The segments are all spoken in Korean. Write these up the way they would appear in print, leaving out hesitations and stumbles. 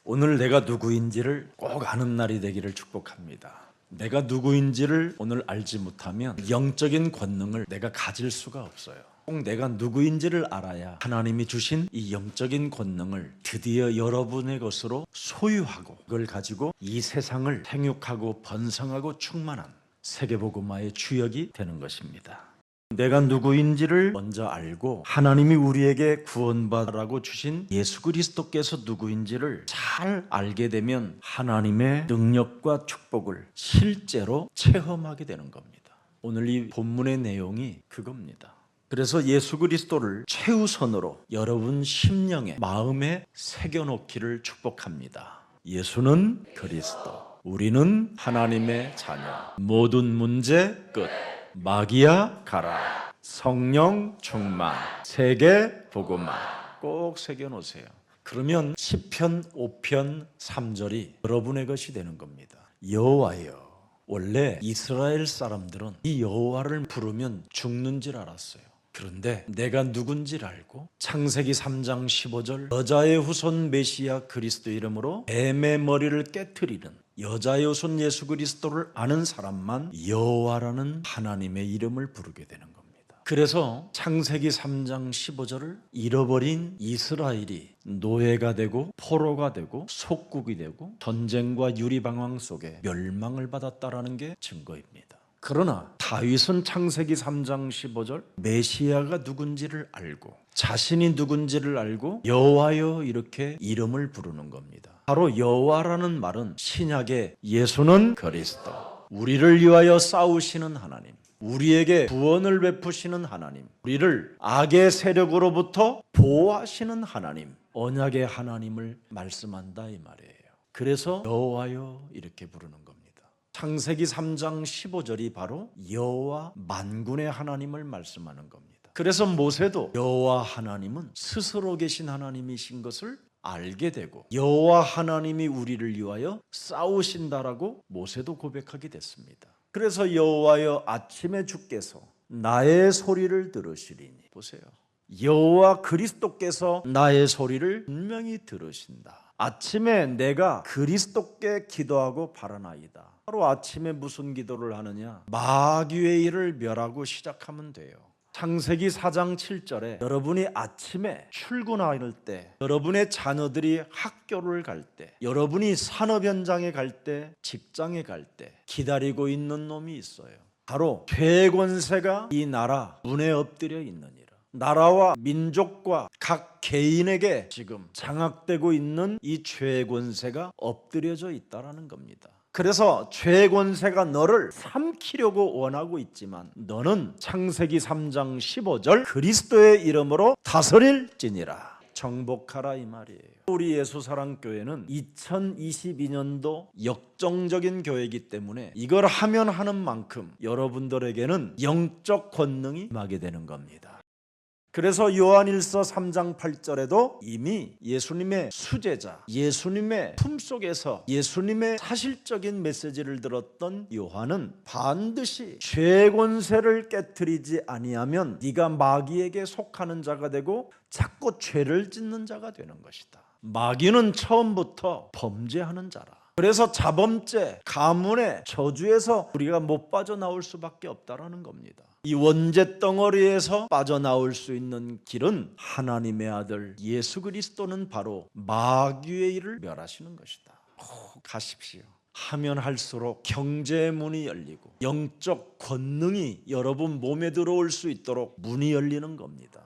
오늘 내가 누구인지를 꼭 아는 날이 되기를 축복합니다. 내가 누구인지를 오늘 알지 못하면 영적인 권능을 내가 가질 수가 없어요. 꼭 내가 누구인지를 알아야 하나님이 주신 이 영적인 권능을 드디어 여러분의 것으로 소유하고 그걸 가지고 이 세상을 생육하고 번성하고 충만한 세계복음화의 주역이 되는 것입니다. 내가 누구인지를 먼저 알고 하나님이 우리에게 구원받으라고 주신 예수 그리스도께서 누구인지를 잘 알게 되면 하나님의 능력과 축복을 실제로 체험하게 되는 겁니다. 오늘 이 본문의 내용이 그겁니다. 그래서 예수 그리스도를 최우선으로 여러분 심령에 마음에 새겨놓기를 축복합니다. 예수는 그리스도, 우리는 하나님의 자녀, 모든 문제 끝, 마귀야 가라, 성령 충만, 세계 복음화 꼭 새겨놓으세요. 그러면 시편 5편 3절이 여러분의 것이 되는 겁니다. 여호와여. 원래 이스라엘 사람들은 이 여호와를 부르면 죽는 줄 알았어요. 그런데 내가 누군지를 알고 창세기 3장 15절 여자의 후손 메시아 그리스도 이름으로 뱀의 머리를 깨트리는 여자의 후손 예수 그리스도를 아는 사람만 여호와라는 하나님의 이름을 부르게 되는 겁니다. 그래서 창세기 3장 15절을 잃어버린 이스라엘이 노예가 되고 포로가 되고 속국이 되고 전쟁과 유리방황 속에 멸망을 받았다라는 게 증거입니다. 그러나 다윗은 창세기 3장 15절 메시아가 누군지를 알고 자신이 누군지를 알고 여호와여 이렇게 이름을 부르는 겁니다. 바로 여호와라는 말은 신약의 예수는 그리스도, 우리를 위하여 싸우시는 하나님, 우리에게 구원을 베푸시는 하나님, 우리를 악의 세력으로부터 보호하시는 하나님, 언약의 하나님을 말씀한다 이 말이에요. 그래서 여호와여 이렇게 부르는 겁니다. 창세기 3장 15절이 바로 여호와 만군의 하나님을 말씀하는 겁니다. 그래서 모세도 여호와 하나님은 스스로 계신 하나님이신 것을 알게 되고 여호와 하나님이 우리를 위하여 싸우신다라고 모세도 고백하게 됐습니다. 그래서 여호와여 아침에 주께서 나의 소리를 들으시리니, 보세요, 여호와 그리스도께서 나의 소리를 분명히 들으신다. 아침에 내가 그리스도께 기도하고 바라나이다. 바로 아침에 무슨 기도를 하느냐? 마귀의 일을 멸하고 시작하면 돼요. 창세기 4장 7절에 여러분이 아침에 출근할 때, 여러분의 자녀들이 학교를 갈 때, 여러분이 산업 현장에 갈 때, 직장에 갈 때 기다리고 있는 놈이 있어요. 바로 죄의 권세가 이 나라 문에 엎드려 있느니라. 나라와 민족과 각 개인에게 지금 장악되고 있는 이 죄의 권세가 엎드려져 있다라는 겁니다. 그래서 죄의 권세가 너를 삼키려고 원하고 있지만 너는 창세기 3장 15절 그리스도의 이름으로 다스릴지니라, 정복하라 이 말이에요. 우리 예수사랑교회는 2022년도 역정적인 교회이기 때문에 이걸 하면 하는 만큼 여러분들에게는 영적 권능이 임하게 되는 겁니다. 그래서 요한일서 3장 8절에도 이미 예수님의 수제자, 예수님의 품속에서 예수님의 사실적인 메시지를 들었던 요한은 반드시 죄의 권세를 깨트리지 아니하면 네가 마귀에게 속하는 자가 되고 자꾸 죄를 짓는 자가 되는 것이다. 마귀는 처음부터 범죄하는 자라. 그래서 자범죄, 가문의 저주에서 우리가 못 빠져나올 수밖에 없다라는 겁니다. 이 원죄 덩어리에서 빠져나올 수 있는 길은 하나님의 아들 예수 그리스도는 바로 마귀의 일을 멸하시는 것이다. 가십시오. 하면 할수록 경제의 문이 열리고 영적 권능이 여러분 몸에 들어올 수 있도록 문이 열리는 겁니다.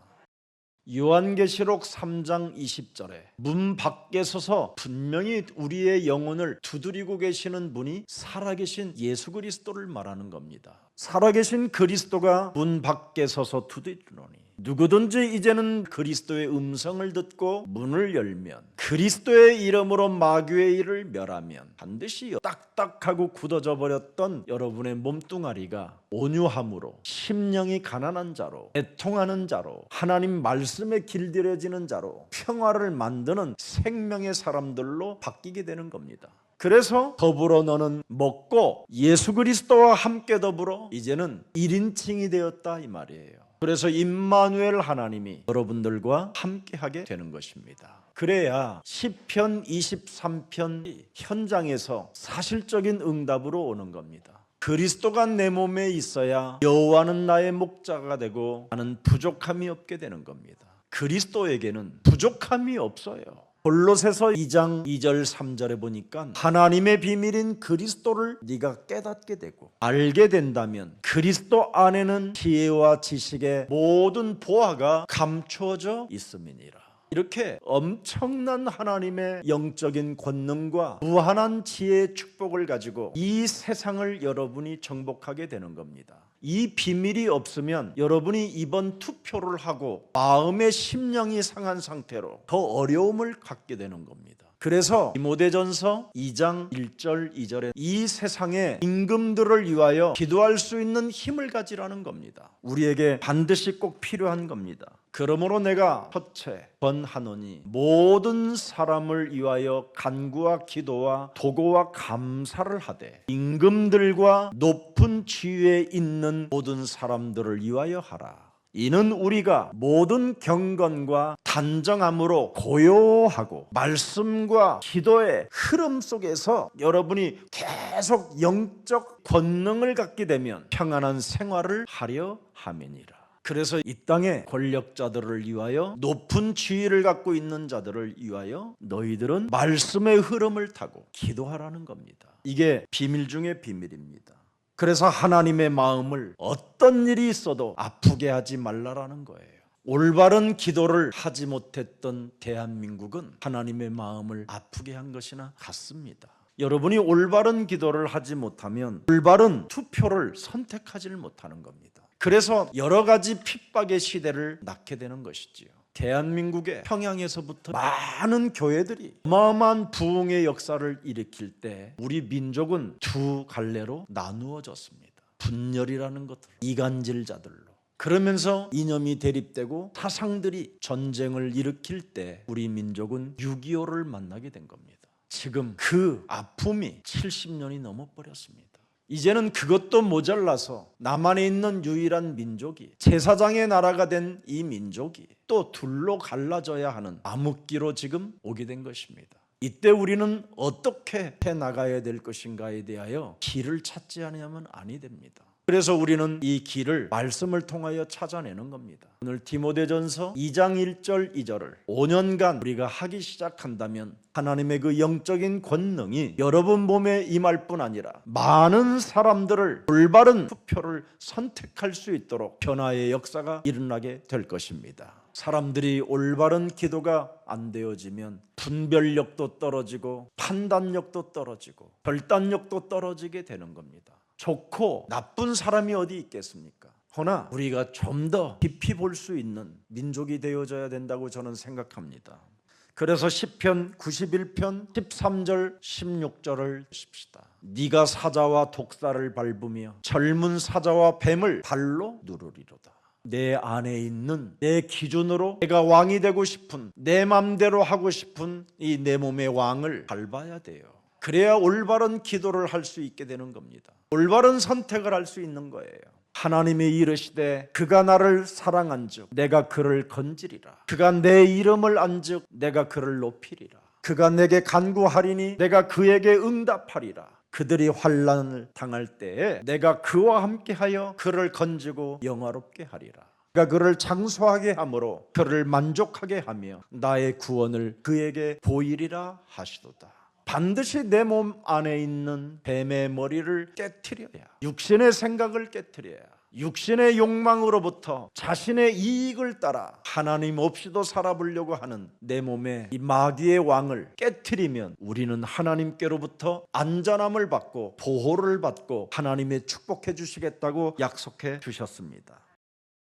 요한계시록 3장 20절에 문 밖에 서서 분명히 우리의 영혼을 두드리고 계시는 분이 살아계신 예수 그리스도를 말하는 겁니다. 살아계신 그리스도가 문 밖에 서서 두드리노니 누구든지 이제는 그리스도의 음성을 듣고 문을 열면 그리스도의 이름으로 마귀의 일을 멸하면 반드시 딱딱하고 굳어져 버렸던 여러분의 몸뚱아리가 온유함으로, 심령이 가난한 자로, 애통하는 자로, 하나님 말씀에 길들여지는 자로, 평화를 만드는 생명의 사람들로 바뀌게 되는 겁니다. 그래서 더불어 너는 먹고 예수 그리스도와 함께 더불어 이제는 1인칭이 되었다 이 말이에요. 그래서 임마누엘 하나님이 여러분들과 함께하게 되는 것입니다. 그래야 시편 23편 현장에서 사실적인 응답으로 오는 겁니다. 그리스도가 내 몸에 있어야 여호와는 나의 목자가 되고 나는 부족함이 없게 되는 겁니다. 그리스도에게는 부족함이 없어요. 골로새서 2장 2절 3절에 보니까 하나님의 비밀인 그리스도를 네가 깨닫게 되고 알게 된다면 그리스도 안에는 지혜와 지식의 모든 보화가 감추어져 있음이니라. 이렇게 엄청난 하나님의 영적인 권능과 무한한 지혜의 축복을 가지고 이 세상을 여러분이 정복하게 되는 겁니다. 이 비밀이 없으면 여러분이 이번 투표를 하고 마음의 심령이 상한 상태로 더 어려움을 갖게 되는 겁니다. 그래서 디모데전서 2장 1절 2절에 이 세상의 임금들을 위하여 기도할 수 있는 힘을 가지라는 겁니다. 우리에게 반드시 꼭 필요한 겁니다. 그러므로 내가 첫째 번하노니 모든 사람을 위하여 간구와 기도와 도고와 감사를 하되 임금들과 높은 지위에 있는 모든 사람들을 위하여 하라. 이는 우리가 모든 경건과 단정함으로 고요하고 말씀과 기도의 흐름 속에서 여러분이 계속 영적 권능을 갖게 되면 평안한 생활을 하려 함이니라. 그래서 이 땅의 권력자들을 위하여 높은 지위를 갖고 있는 자들을 위하여 너희들은 말씀의 흐름을 타고 기도하라는 겁니다. 이게 비밀 중의 비밀입니다. 그래서 하나님의 마음을 어떤 일이 있어도 아프게 하지 말라라는 거예요. 올바른 기도를 하지 못했던 대한민국은 하나님의 마음을 아프게 한 것이나 같습니다. 여러분이 올바른 기도를 하지 못하면 올바른 투표를 선택하지를 못하는 겁니다. 그래서 여러 가지 핍박의 시대를 낳게 되는 것이지요. 대한민국의 평양에서부터 많은 교회들이 어마어마한 부흥의 역사를 일으킬 때 우리 민족은 두 갈래로 나누어졌습니다. 분열이라는 것들, 이간질자들로. 그러면서 이념이 대립되고 사상들이 전쟁을 일으킬 때 우리 민족은 6.25를 만나게 된 겁니다. 지금 그 아픔이 70년이 넘어버렸습니다. 이제는 그것도 모자라서 남한에 있는 유일한 민족이 제사장의 나라가 된 이 민족이 또 둘로 갈라져야 하는 암흑기로 지금 오게 된 것입니다. 이때 우리는 어떻게 해나가야 될 것인가에 대하여 길을 찾지 않으면 아니 됩니다. 그래서 우리는 이 길을 말씀을 통하여 찾아내는 겁니다. 오늘 디모데전서 2장 1절 2절을 5년간 우리가 하기 시작한다면 하나님의 그 영적인 권능이 여러분 몸에 임할 뿐 아니라 많은 사람들을 올바른 투표를 선택할 수 있도록 변화의 역사가 일어나게 될 것입니다. 사람들이 올바른 기도가 안 되어지면 분별력도 떨어지고 판단력도 떨어지고 결단력도 떨어지게 되는 겁니다. 좋고 나쁜 사람이 어디 있겠습니까? 허나 우리가 좀 더 깊이 볼 수 있는 민족이 되어져야 된다고 저는 생각합니다. 그래서 시편 91편 13절 16절을 씁시다. 네가 사자와 독사를 밟으며 젊은 사자와 뱀을 발로 누르리로다. 내 안에 있는 내 기준으로 내가 왕이 되고 싶은 내 맘대로 하고 싶은 이 내 몸의 왕을 밟아야 돼요. 그래야 올바른 기도를 할 수 있게 되는 겁니다. 올바른 선택을 할 수 있는 거예요. 하나님이 이르시되 그가 나를 사랑한즉 내가 그를 건지리라. 그가 내 이름을 안즉 내가 그를 높이리라. 그가 내게 간구하리니 내가 그에게 응답하리라. 그들이 환난을 당할 때에 내가 그와 함께하여 그를 건지고 영화롭게 하리라. 그가 그를 장수하게 함으로 그를 만족하게 하며 나의 구원을 그에게 보이리라 하시도다. 반드시 내 몸 안에 있는 뱀의 머리를 깨트려야, 육신의 생각을 깨트려야, 육신의 욕망으로부터 자신의 이익을 따라 하나님 없이도 살아보려고 하는 내 몸의 이 마귀의 왕을 깨트리면 우리는 하나님께로부터 안전함을 받고 보호를 받고 하나님의 축복해 주시겠다고 약속해 주셨습니다.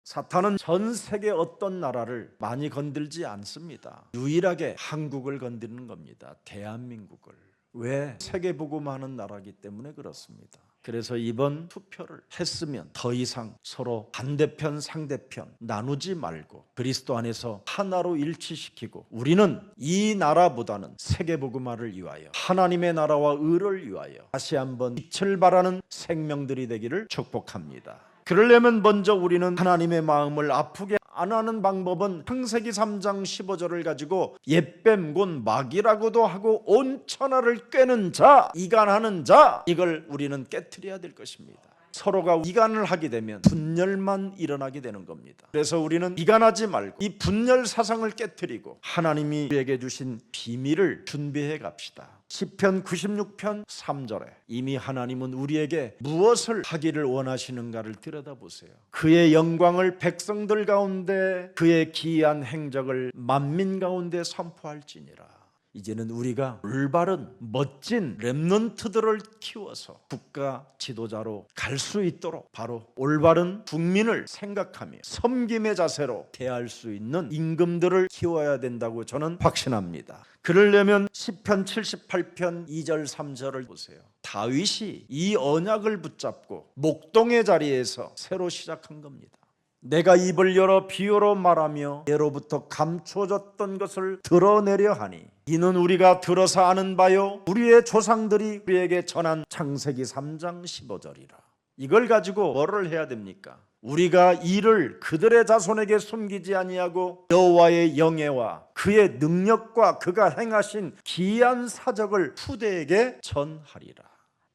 사탄은 전 세계 어떤 나라를 많이 건들지 않습니다. 유일하게 한국을 건드리는 겁니다. 대한민국을. 왜? 세계복음하는 나라이기 때문에 그렇습니다. 그래서 이번 투표를 했으면 더 이상 서로 반대편 상대편 나누지 말고 그리스도 안에서 하나로 일치시키고 우리는 이 나라보다는 세계복음화를 위하여 하나님의 나라와 의를 위하여 다시 한번 빛을 발하는 생명들이 되기를 축복합니다. 그러려면 먼저 우리는 하나님의 마음을 아프게 안 하는 방법은 창세기 3장 15절을 가지고 옛뱀 곧 마귀라고도 하고 온 천하를 꿰는 자, 이간하는 자, 이걸 우리는 깨트려야 될 것입니다. 서로가 이간을 하게 되면 분열만 일어나게 되는 겁니다. 그래서 우리는 이간하지 말고 이 분열 사상을 깨트리고 하나님이 우리에게 주신 비밀을 준비해 갑시다. 시편 96편 3절에 이미 하나님은 우리에게 무엇을 하기를 원하시는가를 들여다보세요. 그의 영광을 백성들 가운데, 그의 기이한 행적을 만민 가운데 선포할지니라. 이제는 우리가 올바른 멋진 렘넌트들을 키워서 국가 지도자로 갈 수 있도록 바로 올바른 국민을 생각하며 섬김의 자세로 대할 수 있는 임금들을 키워야 된다고 저는 확신합니다. 그러려면 시편 78편 2절 3절을 보세요. 다윗이 이 언약을 붙잡고 목동의 자리에서 새로 시작한 겁니다. 내가 입을 열어 비유로 말하며 예로부터 감춰졌던 것을 드러내려 하니 이는 우리가 들어서 아는 바요 우리의 조상들이 우리에게 전한 창세기 3장 15절이라. 이걸 가지고 뭐를 해야 됩니까? 우리가 이를 그들의 자손에게 숨기지 아니하고 여호와의 영예와 그의 능력과 그가 행하신 기이한 사적을 후대에게 전하리라.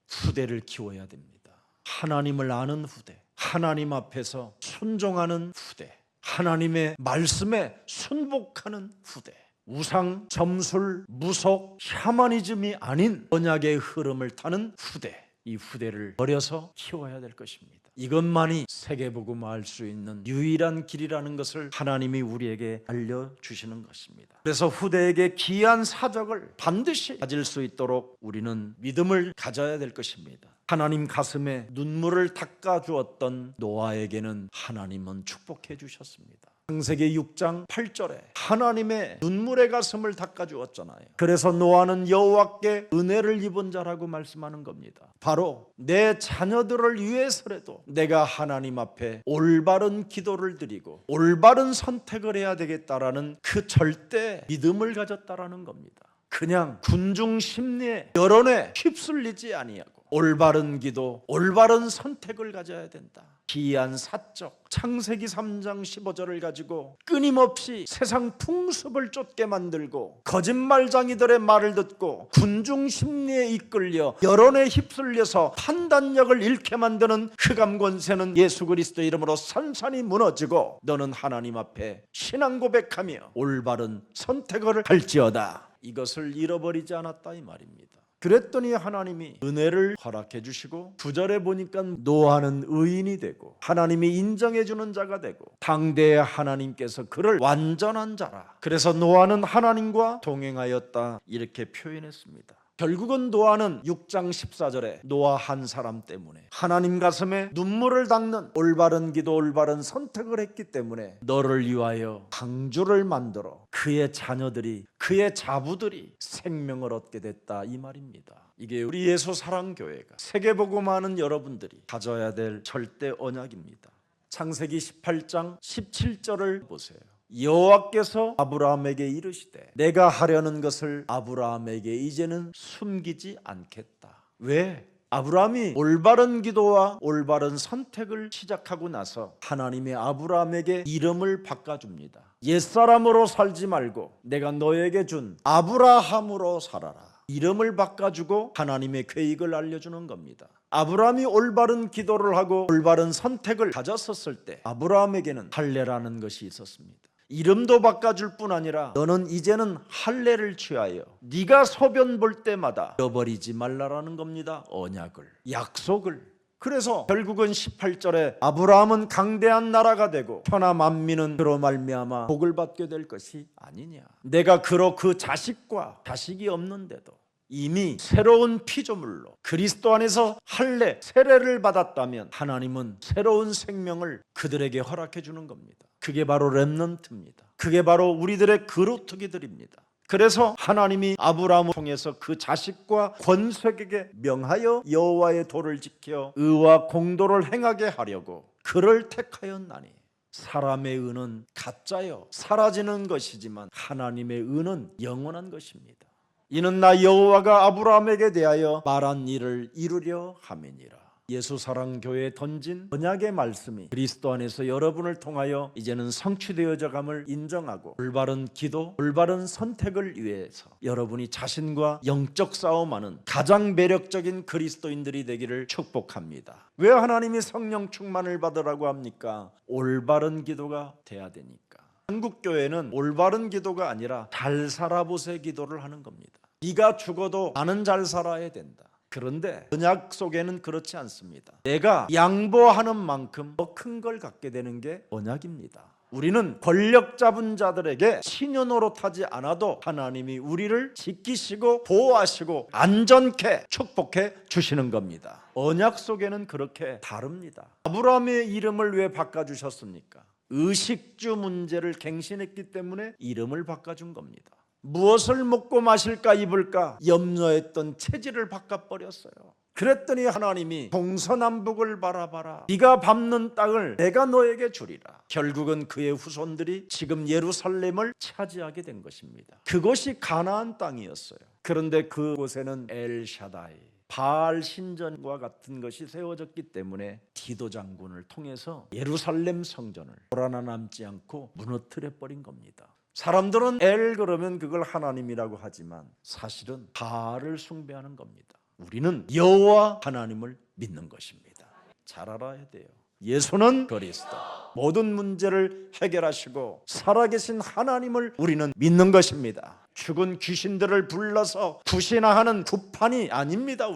후대를 키워야 됩니다. 하나님을 아는 후대, 하나님 앞에서 순종하는 후대, 하나님의 말씀에 순복하는 후대, 우상, 점술, 무속, 샤머니즘이 아닌 언약의 흐름을 타는 후대, 이 후대를 버려서 키워야 될 것입니다. 이것만이 세계복음화 할 수 있는 유일한 길이라는 것을 하나님이 우리에게 알려주시는 것입니다. 그래서 후대에게 귀한 사적을 반드시 가질 수 있도록 우리는 믿음을 가져야 될 것입니다. 하나님 가슴에 눈물을 닦아주었던 노아에게는 하나님은 축복해 주셨습니다. 창세기 6장 8절에 하나님의 눈물의 가슴을 닦아주었잖아요. 그래서 노아는 여호와께 은혜를 입은 자라고 말씀하는 겁니다. 바로 내 자녀들을 위해서라도 내가 하나님 앞에 올바른 기도를 드리고 올바른 선택을 해야 되겠다라는 그 절대 믿음을 가졌다라는 겁니다. 그냥 군중 심리에 여론에 휩쓸리지 아니하고 올바른 기도, 올바른 선택을 가져야 된다. 기이한 사적, 창세기 3장 15절을 가지고 끊임없이 세상 풍습을 쫓게 만들고 거짓말장이들의 말을 듣고 군중 심리에 이끌려 여론에 휩쓸려서 판단력을 잃게 만드는 흑암 권세는 예수 그리스도의 이름으로 산산이 무너지고 너는 하나님 앞에 신앙 고백하며 올바른 선택을 할지어다. 이것을 잃어버리지 않았다 이 말입니다. 그랬더니 하나님이 은혜를 허락해 주시고 9절에 보니까 노아는 의인이 되고 하나님이 인정해 주는 자가 되고 당대의 하나님께서 그를 완전한 자라. 그래서 노아는 하나님과 동행하였다 이렇게 표현했습니다. 결국은 노아는 6장 14절에 노아 한 사람 때문에 하나님 가슴에 눈물을 닦는 올바른 기도 올바른 선택을 했기 때문에 너를 위하여 방주를 만들어 그의 자녀들이 그의 자부들이 생명을 얻게 됐다 이 말입니다. 이게 우리 예수사랑교회가 세계복음화하는 여러분들이 가져야 될 절대 언약입니다. 창세기 18장 17절을 보세요. 여호와께서 아브라함에게 이르시되 내가 하려는 것을 아브라함에게 이제는 숨기지 않겠다. 왜? 아브라함이 올바른 기도와 올바른 선택을 시작하고 나서 하나님이 아브라함에게 이름을 바꿔줍니다. 옛사람으로 살지 말고 내가 너에게 준 아브라함으로 살아라. 이름을 바꿔주고 하나님의 계획을 알려주는 겁니다. 아브라함이 올바른 기도를 하고 올바른 선택을 가졌었을 때 아브라함에게는 할례라는 것이 있었습니다. 이름도 바꿔줄 뿐 아니라 너는 이제는 할례를 취하여 네가 소변 볼 때마다 잃어버리지 말라라는 겁니다. 언약을, 약속을. 그래서 결국은 18절에 아브라함은 강대한 나라가 되고 천하 만민은 그로 말미암아 복을 받게 될 것이 아니냐. 내가 그로 그 자식과 자식이 없는데도 이미 새로운 피조물로 그리스도 안에서 할례, 세례를 받았다면 하나님은 새로운 생명을 그들에게 허락해 주는 겁니다. 그게 바로 렘넌트입니다. 그게 바로 우리들의 그루터기들입니다. 그래서 하나님이 아브라함을 통해서 그 자식과 권색에게 명하여 여호와의 도를 지켜 의와 공도를 행하게 하려고 그를 택하였나니 사람의 의는 가짜요 사라지는 것이지만 하나님의 의는 영원한 것입니다. 이는 나 여호와가 아브라함에게 대하여 말한 일을 이루려 함이니라. 예수사랑교회에 던진 언약의 말씀이 그리스도 안에서 여러분을 통하여 이제는 성취되어져 감을 인정하고 올바른 기도, 올바른 선택을 위해서 여러분이 자신과 영적 싸움하는 가장 매력적인 그리스도인들이 되기를 축복합니다. 왜 하나님이 성령 충만을 받으라고 합니까? 올바른 기도가 돼야 되니까. 한국 교회는 올바른 기도가 아니라 잘 살아보세 기도를 하는 겁니다. 네가 죽어도 나는 잘 살아야 된다. 그런데 언약 속에는 그렇지 않습니다. 내가 양보하는 만큼 더 큰 걸 갖게 되는 게 언약입니다. 우리는 권력 잡은 자들에게 치녀 노릇하지 않아도 하나님이 우리를 지키시고 보호하시고 안전케 축복해 주시는 겁니다. 언약 속에는 그렇게 다릅니다. 아브라함의 이름을 왜 바꿔주셨습니까? 의식주 문제를 갱신했기 때문에 이름을 바꿔준 겁니다. 무엇을 먹고 마실까 입을까 염려했던 체질을 바꿔버렸어요. 그랬더니 하나님이 동서남북을 바라봐라. 네가 밟는 땅을 내가 너에게 주리라. 결국은 그의 후손들이 지금 예루살렘을 차지하게 된 것입니다. 그것이 가나안 땅이었어요. 그런데 그곳에는 엘샤다이, 바알 신전과 같은 것이 세워졌기 때문에 디도 장군을 통해서 예루살렘 성전을 돌아나 남지 않고 무너뜨려 버린 겁니다. 사람들은 엘 그러면 그걸 하나님이라고 하지만 사실은 바알을 숭배하는 겁니다. 우리는 여호와 하나님을 믿는 것입니다. 잘 알아야 돼요. 예수는 그리스도, 모든 문제를 해결하시고 살아계신 하나님을 우리는 믿는 것입니다. 죽은 귀신들을 불러서 구신하는 구판이 아닙니다.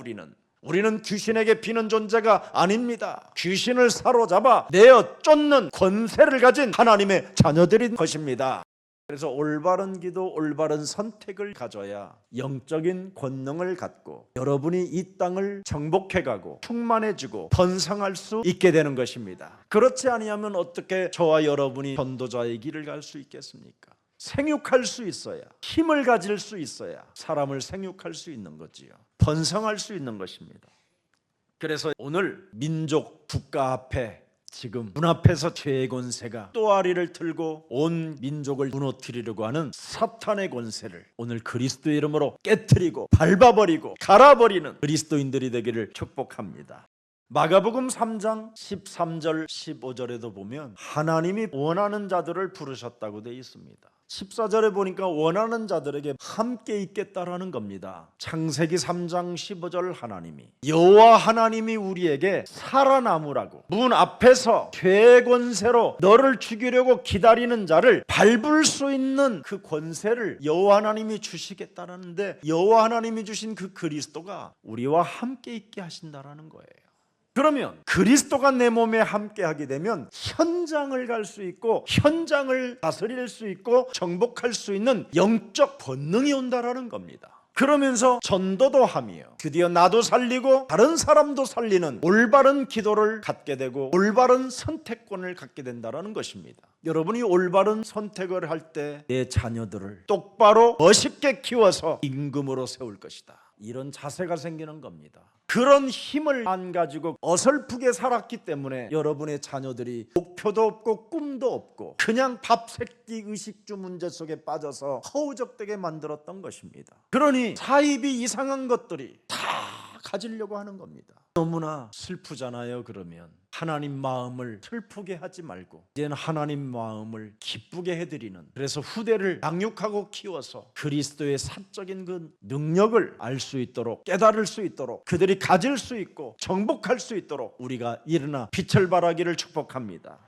우리는 귀신에게 비는 존재가 아닙니다. 귀신을 사로잡아 내어 쫓는 권세를 가진 하나님의 자녀들인 것입니다. 그래서 올바른 기도, 올바른 선택을 가져야 영적인 권능을 갖고 여러분이 이 땅을 정복해가고 충만해지고 번성할 수 있게 되는 것입니다. 그렇지 아니하면 어떻게 저와 여러분이 전도자의 길을 갈 수 있겠습니까? 생육할 수 있어야, 힘을 가질 수 있어야 사람을 생육할 수 있는 거지요. 번성할 수 있는 것입니다. 그래서 오늘 민족, 국가 앞에 지금 눈앞에서 죄의 권세가 또아리를 들고 온 민족을 무너뜨리려고 하는 사탄의 권세를 오늘 그리스도의 이름으로 깨트리고 밟아버리고 갈아버리는 그리스도인들이 되기를 축복합니다. 마가복음 3장 13절 15절에도 보면 하나님이 원하는 자들을 부르셨다고 되어 있습니다. 14절에 보니까 원하는 자들에게 함께 있겠다라는 겁니다. 창세기 3장 15절 하나님이 여호와 하나님이 우리에게 살아남으라고 문 앞에서 죄의 권세로 너를 죽이려고 기다리는 자를 밟을 수 있는 그 권세를 여호와 하나님이 주시겠다라는데 여호와 하나님이 주신 그 그리스도가 우리와 함께 있게 하신다라는 거예요. 그러면 그리스도가 내 몸에 함께하게 되면 현장을 갈 수 있고 현장을 다스릴 수 있고 정복할 수 있는 영적 권능이 온다라는 겁니다. 그러면서 전도도 하며 드디어 나도 살리고 다른 사람도 살리는 올바른 기도를 갖게 되고 올바른 선택권을 갖게 된다는 것입니다. 여러분이 올바른 선택을 할 때 내 자녀들을 똑바로 멋있게 키워서 임금으로 세울 것이다. 이런 자세가 생기는 겁니다. 그런 힘을 안 가지고 어설프게 살았기 때문에 여러분의 자녀들이 목표도 없고 꿈도 없고 그냥 밥새끼 의식주 문제 속에 빠져서 허우적대게 만들었던 것입니다. 그러니 사입이 이상한 것들이 다 가지려고 하는 겁니다. 너무나 슬프잖아요. 그러면 하나님 마음을 슬프게 하지 말고 이제는 하나님 마음을 기쁘게 해드리는, 그래서 후대를 양육하고 키워서 그리스도의 사적인 그 능력을 알 수 있도록, 깨달을 수 있도록, 그들이 가질 수 있고 정복할 수 있도록 우리가 일어나 빛을 발하기를 축복합니다.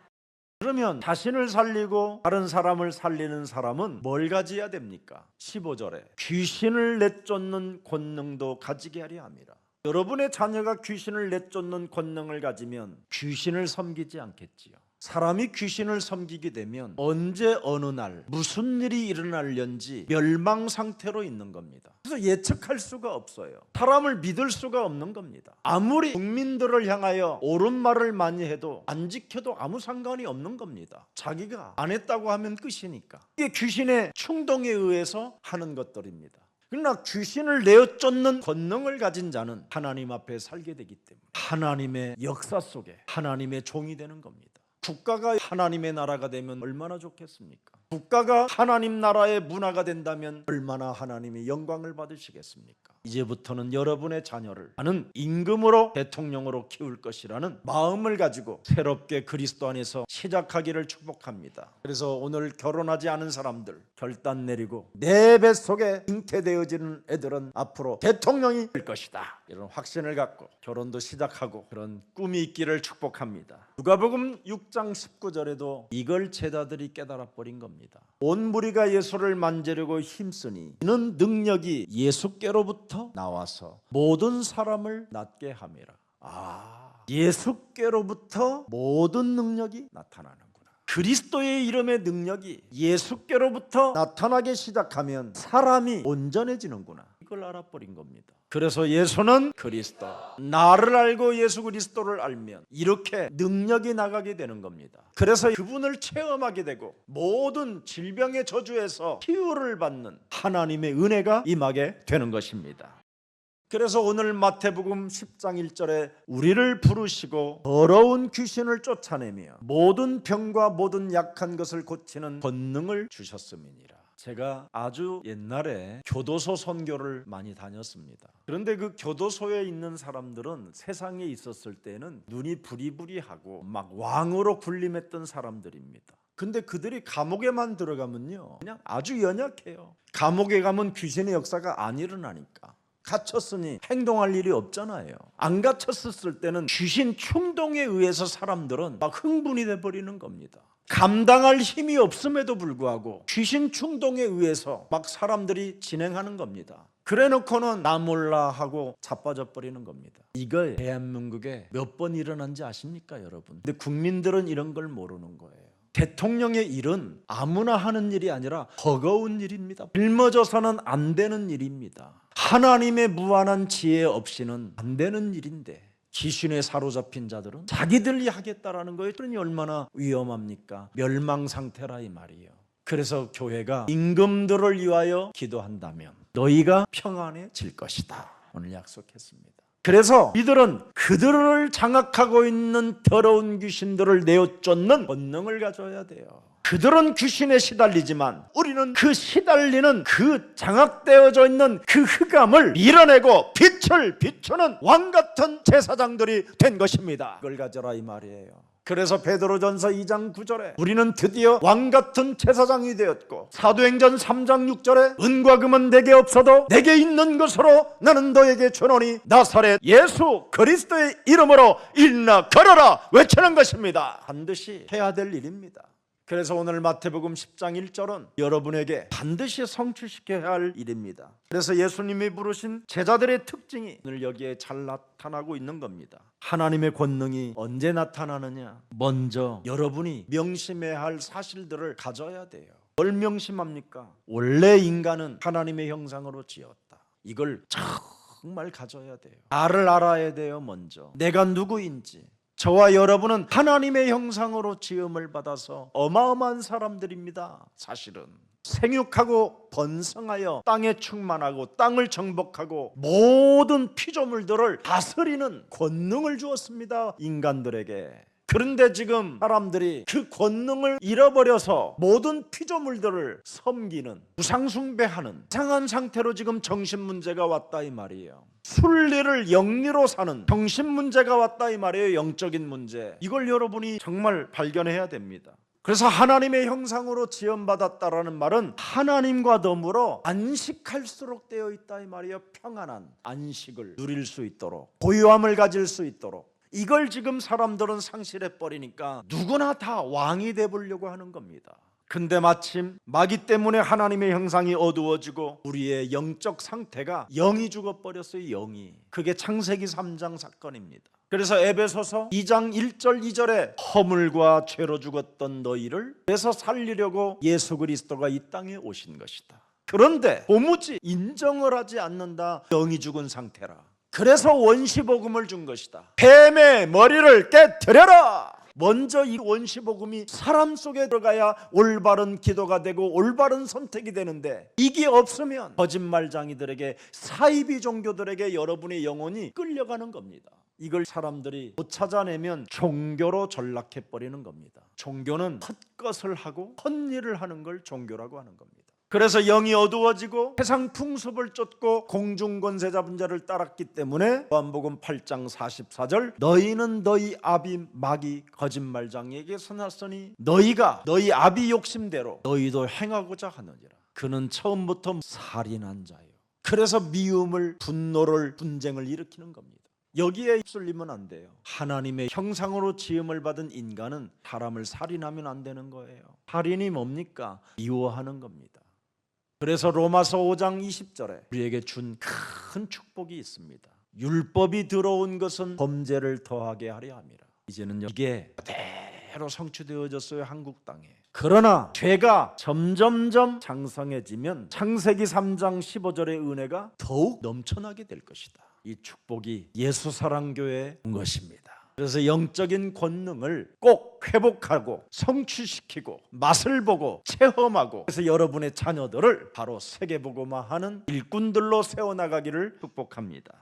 그러면 자신을 살리고 다른 사람을 살리는 사람은 뭘 가져야 됩니까? 15절에 귀신을 내쫓는 권능도 가지게 하려 함이라. 여러분의 자녀가 귀신을 내쫓는 권능을 가지면 귀신을 섬기지 않겠지요. 사람이 귀신을 섬기게 되면 언제 어느 날 무슨 일이 일어날는지 멸망 상태로 있는 겁니다. 그래서 예측할 수가 없어요. 사람을 믿을 수가 없는 겁니다. 아무리 국민들을 향하여 옳은 말을 많이 해도 안 지켜도 아무 상관이 없는 겁니다. 자기가 안 했다고 하면 끝이니까. 이게 귀신의 충동에 의해서 하는 것들입니다. 그러나 귀신을 내어쫓는 권능을 가진 자는 하나님 앞에 살게 되기 때문에 하나님의 역사 속에 하나님의 종이 되는 겁니다. 국가가 하나님의 나라가 되면 얼마나 좋겠습니까? 국가가 하나님 나라의 문화가 된다면 얼마나 하나님의 영광을 받으시겠습니까? 이제부터는 여러분의 자녀를 나는 임금으로 대통령으로 키울 것이라는 마음을 가지고 새롭게 그리스도 안에서 시작하기를 축복합니다. 그래서 오늘 결혼하지 않은 사람들 결단 내리고 내 뱃속에 잉태되어지는 애들은 앞으로 대통령이 될 것이다, 이런 확신을 갖고 결혼도 시작하고 그런 꿈이 있기를 축복합니다. 누가복음 6장 19절에도 이걸 제자들이 깨달아 버린 겁니다. 온 무리가 예수를 만지려고 힘쓰니 이는 능력이 예수께로부터 나와서 모든 사람을 낫게 함이라. 예수께로부터 모든 능력이 나타나는구나. 그리스도의 이름의 능력이 예수께로부터 나타나기 시작하면 사람이 온전해지는구나, 이걸 알아버린 겁니다. 그래서 예수는 그리스도, 나를 알고 예수 그리스도를 알면 이렇게 능력이 나가게 되는 겁니다. 그래서 그분을 체험하게 되고 모든 질병의 저주에서 치유를 받는 하나님의 은혜가 임하게 되는 것입니다. 그래서 오늘 마태복음 10장 1절에 우리를 부르시고 더러운 귀신을 쫓아내며 모든 병과 모든 약한 것을 고치는 권능을 주셨음이니라. 제가 아주 옛날에 교도소 선교를 많이 다녔습니다. 그런데 그 교도소에 있는 사람들은 세상에 있었을 때는 눈이 부리부리하고 막 왕으로 군림했던 사람들입니다. 근데 그들이 감옥에만 들어가면요 그냥 아주 연약해요. 감옥에 가면 귀신의 역사가 안 일어나니까. 갇혔으니 행동할 일이 없잖아요. 안 갇혔을 때는 귀신 충동에 의해서 사람들은 막 흥분이 돼버리는 겁니다. 감당할 힘이 없음에도 불구하고 귀신 충동에 의해서 막 사람들이 진행하는 겁니다. 그래 놓고는 나 몰라 하고 자빠져 버리는 겁니다. 이거 대한민국에 몇 번 일어난지 아십니까 여러분? 근데 국민들은 이런 걸 모르는 거예요. 대통령의 일은 아무나 하는 일이 아니라 버거운 일입니다. 짊어져서는 안 되는 일입니다. 하나님의 무한한 지혜 없이는 안 되는 일인데 귀신에 사로잡힌 자들은 자기들이 하겠다라는 거에 그러니 얼마나 위험합니까? 멸망 상태라 이 말이에요. 그래서 교회가 임금들을 위하여 기도한다면 너희가 평안해질 것이다, 오늘 약속했습니다. 그래서 이들은 그들을 장악하고 있는 더러운 귀신들을 내어쫓는 본능을 가져야 돼요. 그들은 귀신에 시달리지만 우리는 그 시달리는 그 장악되어져 있는 그 흑암을 밀어내고 빛을 비추는 왕같은 제사장들이 된 것입니다. 그걸 가져라 이 말이에요. 그래서 베드로전서 2장 9절에 우리는 드디어 왕같은 제사장이 되었고, 사도행전 3장 6절에 은과 금은 내게 없어도 내게 있는 것으로 나는 너에게 주노니 나사렛 예수 그리스도의 이름으로 일어나 걸어라 외치는 것입니다. 반드시 해야 될 일입니다. 그래서 오늘 마태복음 10장 1절은 여러분에게 반드시 성취시켜야 할 일입니다. 그래서 예수님이 부르신 제자들의 특징이 오늘 여기에 잘 나타나고 있는 겁니다. 하나님의 권능이 언제 나타나느냐? 먼저 여러분이 명심해야 할 사실들을 가져야 돼요. 뭘 명심합니까? 원래 인간은 하나님의 형상으로 지었다. 이걸 정말 가져야 돼요. 나를 알아야 돼요. 먼저 내가 누구인지. 저와 여러분은 하나님의 형상으로 지음을 받아서 어마어마한 사람들입니다. 사실은 생육하고 번성하여 땅에 충만하고 땅을 정복하고 모든 피조물들을 다스리는 권능을 주었습니다, 인간들에게. 그런데 지금 사람들이 그 권능을 잃어버려서 모든 피조물들을 섬기는, 우상숭배하는 이상한 상태로 지금 정신문제가 왔다 이 말이에요. 순리를 영리로 사는 정신문제가 왔다 이 말이에요. 영적인 문제. 이걸 여러분이 정말 발견해야 됩니다. 그래서 하나님의 형상으로 지음받았다라는 말은 하나님과 더불어 안식할수록 되어 있다 이 말이에요. 평안한 안식을 누릴 수 있도록, 고요함을 가질 수 있도록. 이걸 지금 사람들은 상실해 버리니까 누구나 다 왕이 되보려고 하는 겁니다. 근데 마침 마귀 때문에 하나님의 형상이 어두워지고 우리의 영적 상태가 영이 죽어버렸어요. 영이. 그게 창세기 3장 사건입니다. 그래서 에베소서 2장 1절 2절에 허물과 죄로 죽었던 너희를 그래서 살리려고 예수 그리스도가 이 땅에 오신 것이다. 그런데 도무지 인정을 하지 않는다. 영이 죽은 상태라. 그래서 원시복음을 준 것이다. 뱀의 머리를 깨트려라. 먼저 이 원시복음이 사람 속에 들어가야 올바른 기도가 되고 올바른 선택이 되는데, 이게 없으면 거짓말장이들에게, 사이비 종교들에게 여러분의 영혼이 끌려가는 겁니다. 이걸 사람들이 못 찾아내면 종교로 전락해버리는 겁니다. 종교는 헛것을 하고 헛일을 하는 걸 종교라고 하는 겁니다. 그래서 영이 어두워지고 세상 풍습을 쫓고 공중권세 잡은 자를 따랐기 때문에 요한복음 8장 44절 너희는 너희 아비 마귀 거짓말장에게서 났으니 너희가 너희 아비 욕심대로 너희도 행하고자 하느니라. 그는 처음부터 살인한 자예요. 그래서 미움을, 분노를, 분쟁을 일으키는 겁니다. 여기에 휩쓸리면 안 돼요. 하나님의 형상으로 지음을 받은 인간은 사람을 살인하면 안 되는 거예요. 살인이 뭡니까? 미워하는 겁니다. 그래서 로마서 5장 20절에 우리에게 준 큰 축복이 있습니다. 율법이 들어온 것은 범죄를 더하게 하려 함이라. 이제는 이게 그대로 성취되어졌어요, 한국 땅에. 그러나 죄가 점점점 장성해지면 창세기 3장 15절의 은혜가 더욱 넘쳐나게 될 것이다. 이 축복이 예수사랑교회에 온 것입니다. 그래서 영적인 권능을 꼭 회복하고 성취시키고 맛을 보고 체험하고, 그래서 여러분의 자녀들을 바로 세계복음화하는 일꾼들로 세워나가기를 축복합니다.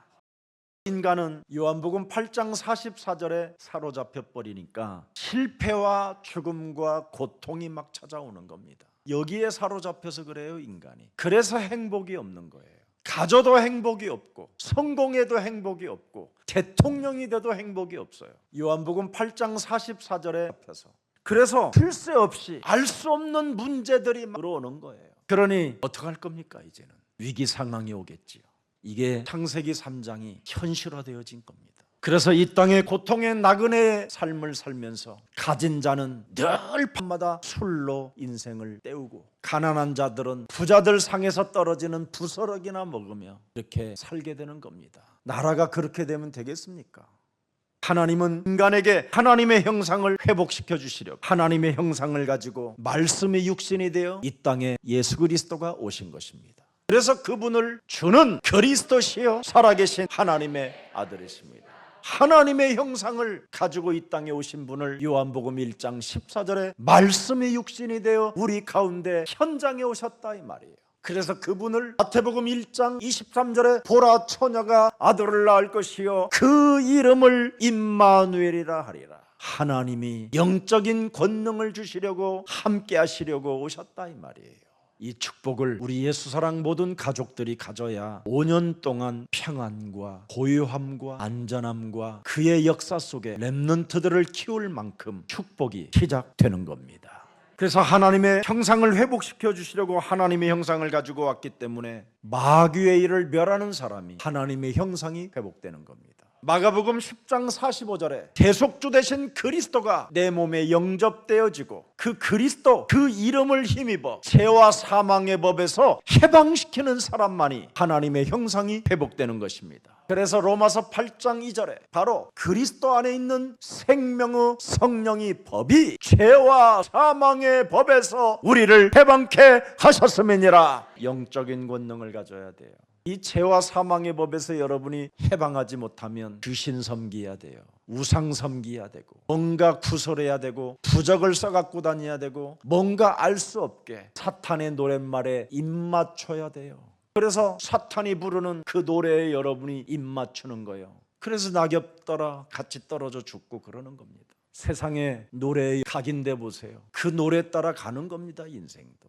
인간은 요한복음 8장 44절에 사로잡혀 버리니까 실패와 죽음과 고통이 막 찾아오는 겁니다. 여기에 사로잡혀서 그래요, 인간이. 그래서 행복이 없는 거예요. 가져도 행복이 없고 성공해도 행복이 없고 대통령이 돼도 행복이 없어요. 요한복음 8장 44절에 잡혀서. 그래서 쉴 새 없이 알 수 없는 문제들이 들어오는 거예요. 그러니 어떡할 겁니까? 이제는 위기 상황이 오겠지요. 이게 창세기 3장이 현실화되어진 겁니다. 그래서 이 땅의 고통의 나그네의 삶을 살면서 가진 자는 늘 밤마다 술로 인생을 때우고, 가난한 자들은 부자들 상에서 떨어지는 부스러기나 먹으며 이렇게 살게 되는 겁니다. 나라가 그렇게 되면 되겠습니까? 하나님은 인간에게 하나님의 형상을 회복시켜 주시려고 하나님의 형상을 가지고 말씀의 육신이 되어 이 땅에 예수 그리스도가 오신 것입니다. 그래서 그분을 주는 그리스도시요 살아계신 하나님의 아들이십니다. 하나님의 형상을 가지고 이 땅에 오신 분을 요한복음 1장 14절에 말씀의 육신이 되어 우리 가운데 현장에 오셨다 이 말이에요. 그래서 그분을 마태복음 1장 23절에 보라 처녀가 아들을 낳을 것이요 그 이름을 임마누엘이라 하리라. 하나님이 영적인 권능을 주시려고 함께 하시려고 오셨다 이 말이에요. 이 축복을 우리 예수사랑 모든 가족들이 가져야 5년 동안 평안과 고요함과 안전함과 그의 역사 속에 렘넌트들을 키울 만큼 축복이 시작되는 겁니다. 그래서 하나님의 형상을 회복시켜 주시려고 하나님의 형상을 가지고 왔기 때문에 마귀의 일을 멸하는 사람이 하나님의 형상이 회복되는 겁니다. 마가복음 10장 45절에 대속주 되신 그리스도가 내 몸에 영접되어지고 그 그리스도 그 이름을 힘입어 죄와 사망의 법에서 해방시키는 사람만이 하나님의 형상이 회복되는 것입니다. 그래서 로마서 8장 2절에 바로 그리스도 안에 있는 생명의 성령이 법이 죄와 사망의 법에서 우리를 해방케 하셨음이니라. 영적인 권능을 가져야 돼요. 이 죄와 사망의 법에서 여러분이 해방하지 못하면 귀신 섬기해야 돼요. 우상 섬기해야 되고 뭔가 구설해야 되고 부적을 써갖고 다녀야 되고 뭔가 알 수 없게 사탄의 노랫말에 입 맞춰야 돼요. 그래서 사탄이 부르는 그 노래에 여러분이 입 맞추는 거예요. 그래서 낙엽 따라 같이 떨어져 죽고 그러는 겁니다. 세상의 노래에 각인돼 보세요. 그 노래 따라 가는 겁니다. 인생도.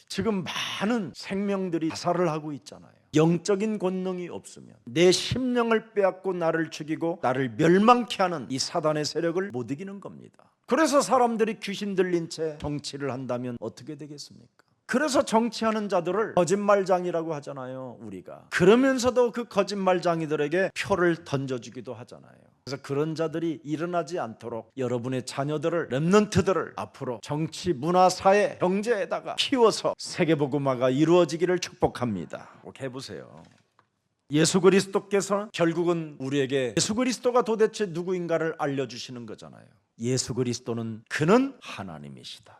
지금 많은 생명들이 자살을 하고 있잖아요. 영적인 권능이 없으면 내 심령을 빼앗고 나를 죽이고 나를 멸망케 하는 이 사단의 세력을 못 이기는 겁니다. 그래서 사람들이 귀신 들린 채 정치를 한다면 어떻게 되겠습니까? 그래서 정치하는 자들을 거짓말장이라고 하잖아요, 우리가. 그러면서도 그 거짓말장이들에게 표를 던져주기도 하잖아요. 그래서 그런 자들이 일어나지 않도록 여러분의 자녀들을, 렘넌트들을 앞으로 정치, 문화, 사회, 경제에다가 키워서 세계복음화가 이루어지기를 축복합니다. 꼭 해보세요. 예수 그리스도께서 결국은 우리에게 예수 그리스도가 도대체 누구인가를 알려주시는 거잖아요. 예수 그리스도는 그는 하나님이시다.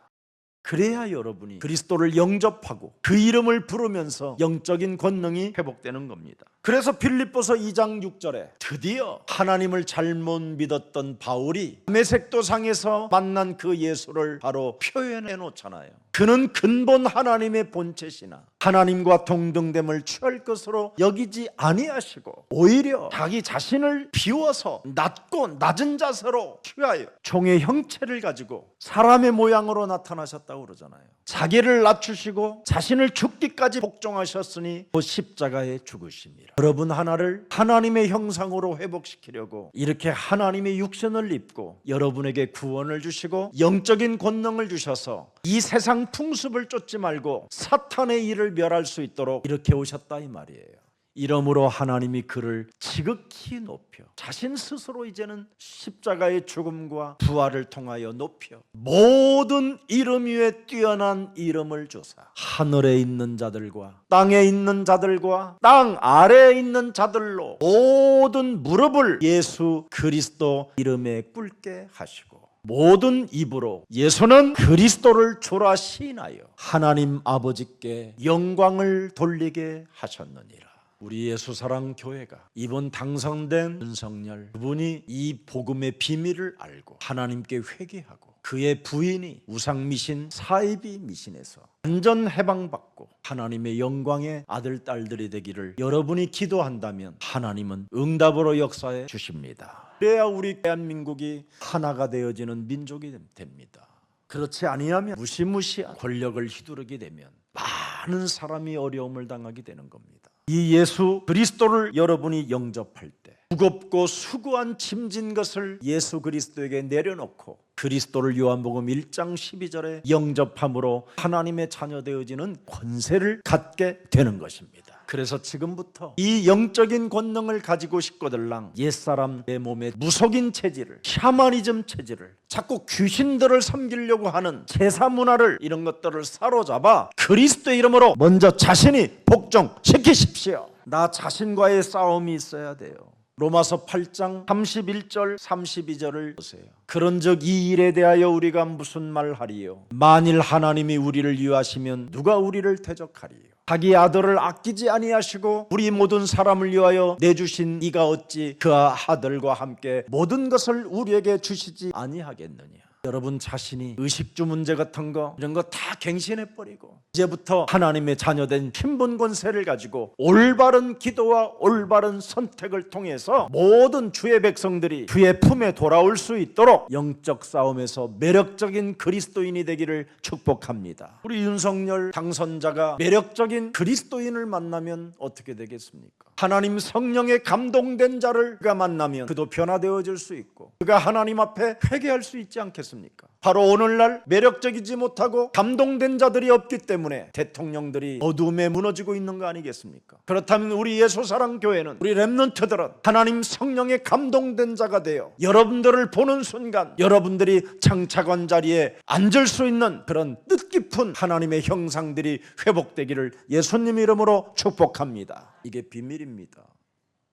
그래야 여러분이 그리스도를 영접하고 그 이름을 부르면서 영적인 권능이 회복되는 겁니다. 그래서 빌립보서 2장 6절에 드디어 하나님을 잘못 믿었던 바울이 다메섹도상에서 만난 그 예수를 바로 표현해 놓잖아요. 그는 근본 하나님의 본체시나 하나님과 동등됨을 취할 것으로 여기지 아니하시고 오히려 자기 자신을 비워서 낮고 낮은 자세로 취하여 종의 형체를 가지고 사람의 모양으로 나타나셨다고 그러잖아요. 자기를 낮추시고 자신을 죽기까지 복종하셨으니 그 십자가에 죽으심이라. 여러분 하나를 하나님의 형상으로 회복시키려고 이렇게 하나님의 육신을 입고 여러분에게 구원을 주시고 영적인 권능을 주셔서 이 세상 풍습을 쫓지 말고 사탄의 일을 멸할 수 있도록 이렇게 오셨다 이 말이에요. 이러므로 하나님이 그를 지극히 높여 자신 스스로 이제는 십자가의 죽음과 부활을 통하여 높여 모든 이름 위에 뛰어난 이름을 주사 하늘에 있는 자들과 땅에 있는 자들과 땅 아래에 있는 자들로 모든 무릎을 예수 그리스도 이름에 꿇게 하시고 모든 입으로 예수는 그리스도를 주라 시인하여 하나님 아버지께 영광을 돌리게 하셨느니라. 우리 예수사랑교회가 이번 당선된 윤석열 그분이 이 복음의 비밀을 알고 하나님께 회개하고 그의 부인이 우상미신 사이비 미신에서 완전 해방받고 하나님의 영광의 아들 딸들이 되기를 여러분이 기도한다면 하나님은 응답으로 역사해 주십니다. 그래야 우리 대한민국이 하나가 되어지는 민족이 됩니다. 그렇지 아니하면 무시무시한 권력을 휘두르게 되면 많은 사람이 어려움을 당하게 되는 겁니다. 이 예수 그리스도를 여러분이 영접할 때 무겁고 수고한 짐진 것을 예수 그리스도에게 내려놓고 그리스도를 요한복음 1장 12절에 영접함으로 하나님의 자녀 되어지는 권세를 갖게 되는 것입니다. 그래서 지금부터 이 영적인 권능을 가지고 싶거들랑 옛사람 내 몸의 무속인 체질을 샤머니즘 체질을 자꾸 귀신들을 섬기려고 하는 제사 문화를 이런 것들을 사로잡아 그리스도의 이름으로 먼저 자신이 복종시키십시오. 나 자신과의 싸움이 있어야 돼요. 로마서 8장 31절 32절을 보세요. 그런즉 이 일에 대하여 우리가 무슨 말하리요? 만일 하나님이 우리를 위하시면 누가 우리를 대적하리요? 자기 아들을 아끼지 아니하시고 우리 모든 사람을 위하여 내주신 이가 어찌 그 아들과 함께 모든 것을 우리에게 주시지 아니하겠느냐? 여러분 자신이 의식주 문제 같은 거 이런 거 다 갱신해버리고 이제부터 하나님의 자녀된 신분 권세를 가지고 올바른 기도와 올바른 선택을 통해서 모든 주의 백성들이 주의 품에 돌아올 수 있도록 영적 싸움에서 매력적인 그리스도인이 되기를 축복합니다. 우리 윤석열 당선자가 매력적인 그리스도인을 만나면 어떻게 되겠습니까? 하나님 성령에 감동된 자를 그가 만나면 그도 변화되어질 수 있고 그가 하나님 앞에 회개할 수 있지 않겠습니까? 바로 오늘날 매력적이지 못하고 감동된 자들이 없기 때문에 대통령들이 어둠에 무너지고 있는 거 아니겠습니까? 그렇다면 우리 예수사랑교회는 우리 렘넌트들은 하나님 성령에 감동된 자가 되어 여러분들을 보는 순간 여러분들이 장차관 자리에 앉을 수 있는 그런 뜻깊은 하나님의 형상들이 회복되기를 예수님 이름으로 축복합니다. 이게 비밀입니다.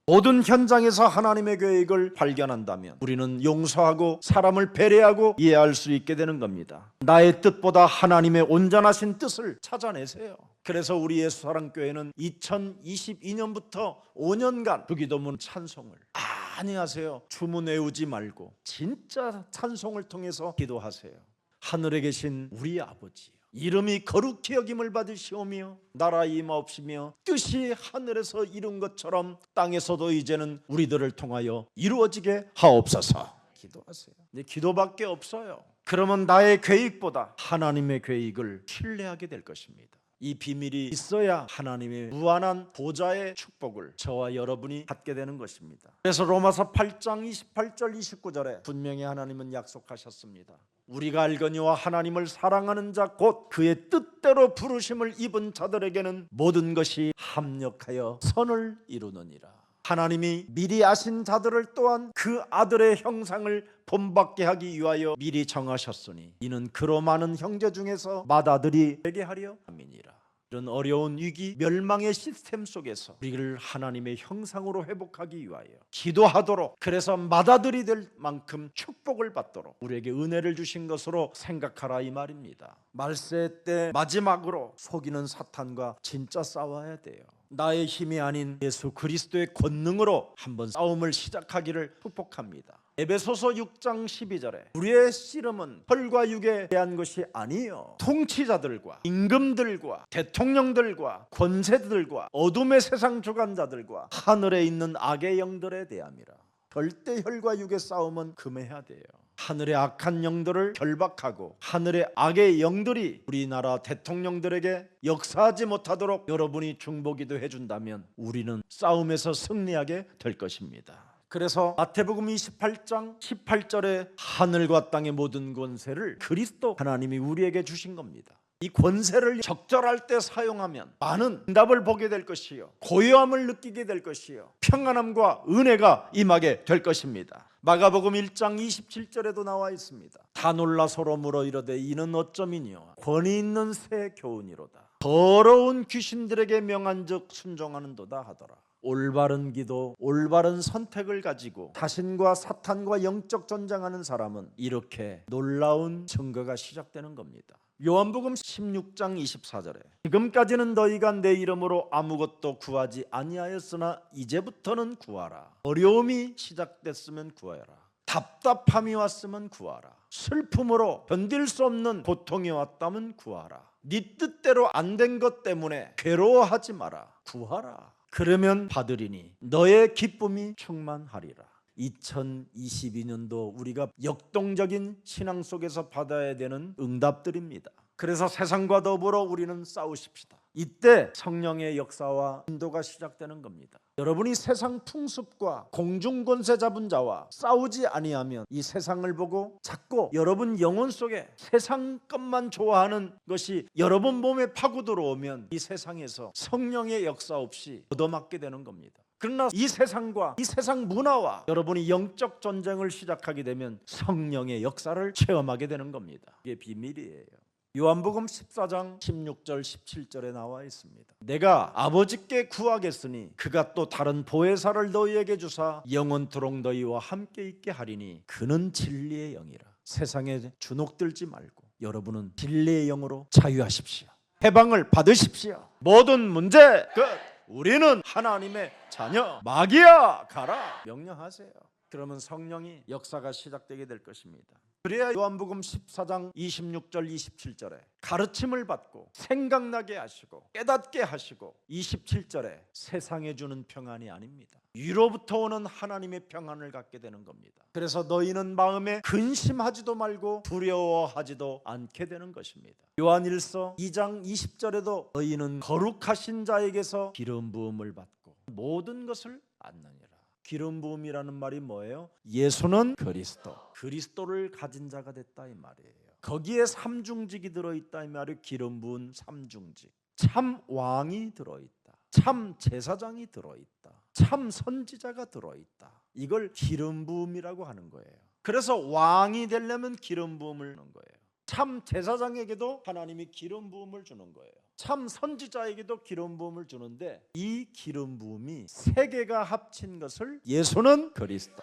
모든 현장에서 하나님의 계획을 발견한다면 우리는 용서하고 사람을 배려하고 이해할 수 있게 되는 겁니다. 나의 뜻보다 하나님의 온전하신 뜻을 찾아내세요. 그래서 우리 예수사랑교회는 2022년부터 5년간 주기도문 찬송을 많이 하세요. 주문 외우지 말고 진짜 찬송을 통해서 기도하세요. 하늘에 계신 우리 아버지 이름이 거룩히 여김을 받으시오며 나라 임하옵시며 뜻이 하늘에서 이룬 것처럼 땅에서도 이제는 우리들을 통하여 이루어지게 하옵소서. 기도하세요. 근데 기도밖에 없어요. 그러면 나의 계획보다 하나님의 계획을 신뢰하게 될 것입니다. 이 비밀이 있어야 하나님의 무한한 보좌의 축복을 저와 여러분이 갖게 되는 것입니다. 그래서 로마서 8장 28절 29절에 분명히 하나님은 약속하셨습니다. 우리가 알거니와 하나님을 사랑하는 자 곧 그의 뜻대로 부르심을 입은 자들에게는 모든 것이 합력하여 선을 이루느니라. 하나님이 미리 아신 자들을 또한 그 아들의 형상을 본받게 하기 위하여 미리 정하셨으니 이는 그로 많은 형제 중에서 맏아들이 되게 하려 함이니라. 이런 어려운 위기, 멸망의 시스템 속에서 우리를 하나님의 형상으로 회복하기 위하여 기도하도록, 그래서 맏아들이 될 만큼 축복을 받도록 우리에게 은혜를 주신 것으로 생각하라 이 말입니다. 말세 때 마지막으로 속이는 사탄과 진짜 싸워야 돼요. 나의 힘이 아닌 예수 그리스도의 권능으로 한번 싸움을 시작하기를 축복합니다. 에베소서 6장 12절에 우리의 씨름은 혈과 육에 대한 것이 아니요 통치자들과 임금들과 대통령들과 권세들과 어둠의 세상 주관자들과 하늘에 있는 악의 영들에 대함이라. 절대 혈과 육의 싸움은 금해야 돼요. 하늘의 악한 영들을 결박하고 하늘의 악의 영들이 우리나라 대통령들에게 역사하지 못하도록 여러분이 중보기도 해준다면 우리는 싸움에서 승리하게 될 것입니다. 그래서 마태복음 28장 18절에 하늘과 땅의 모든 권세를 그리스도 하나님이 우리에게 주신 겁니다. 이 권세를 적절할 때 사용하면 많은 응답을 보게 될 것이요 고요함을 느끼게 될 것이요 평안함과 은혜가 임하게 될 것입니다. 마가복음 1장 27절에도 나와 있습니다. 다 놀라 서로 물어 이르되 이는 어쩌미뇨 권위 있는 새 교훈이로다. 더러운 귀신들에게 명한즉 순종하는도다 하더라. 올바른 기도, 올바른 선택을 가지고 자신과 사탄과 영적 전쟁하는 사람은 이렇게 놀라운 증거가 시작되는 겁니다. 요한복음 16장 24절에 지금까지는 너희가 내 이름으로 아무것도 구하지 아니하였으나 이제부터는 구하라. 어려움이 시작됐으면 구하라. 답답함이 왔으면 구하라. 슬픔으로 견딜 수 없는 고통이 왔다면 구하라. 네 뜻대로 안 된 것 때문에 괴로워하지 마라. 구하라. 그러면 받으리니 너의 기쁨이 충만하리라. 2022년도 우리가 역동적인 신앙 속에서 받아야 되는 응답들입니다. 그래서 세상과 더불어 우리는 싸우십시다. 이때 성령의 역사와 인도가 시작되는 겁니다. 여러분이 세상 풍습과 공중권세 잡은 자와 싸우지 아니하면 이 세상을 보고 자꾸 여러분 영혼 속에 세상 것만 좋아하는 것이 여러분 몸에 파고 들어오면 이 세상에서 성령의 역사 없이 얻어맞게 되는 겁니다. 그러나 이 세상과 이 세상 문화와 여러분이 영적 전쟁을 시작하게 되면 성령의 역사를 체험하게 되는 겁니다. 이게 비밀이에요. 요한복음 14장 16절 17절에 나와 있습니다. 내가 아버지께 구하겠으니 그가 또 다른 보혜사를 너희에게 주사 영원토록 너희와 함께 있게 하리니 그는 진리의 영이라. 세상에 주눅들지 말고 여러분은 진리의 영으로 자유하십시오. 해방을 받으십시오. 모든 문제 끝. 우리는 하나님의 자녀. 마귀야 가라 명령하세요. 그러면 성령이 역사가 시작되게 될 것입니다. 그래야 요한복음 14장 26절 27절에 가르침을 받고 생각나게 하시고 깨닫게 하시고 27절에 세상에 주는 평안이 아닙니다. 위로부터 오는 하나님의 평안을 갖게 되는 겁니다. 그래서 너희는 마음에 근심하지도 말고 두려워하지도 않게 되는 것입니다. 요한일서 2장 20절에도 너희는 거룩하신 자에게서 기름 부음을 받고 모든 것을 얻느니라. 기름 부음이라는 말이 뭐예요? 예수는 그리스도, 그리스도를 가진 자가 됐다 이 말이에요. 거기에 삼중직이 들어있다 이 말이에요. 기름 부은 삼중직. 참 왕이 들어있다, 참 제사장이 들어있다, 참 선지자가 들어있다. 이걸 기름 부음이라고 하는 거예요. 그래서 왕이 되려면 기름 부음을 주는 거예요. 참 제사장에게도 하나님이 기름 부음을 주는 거예요. 참 선지자에게도 기름 부음을 주는데 이 기름 부음이 세 개가 합친 것을 예수는 그리스도.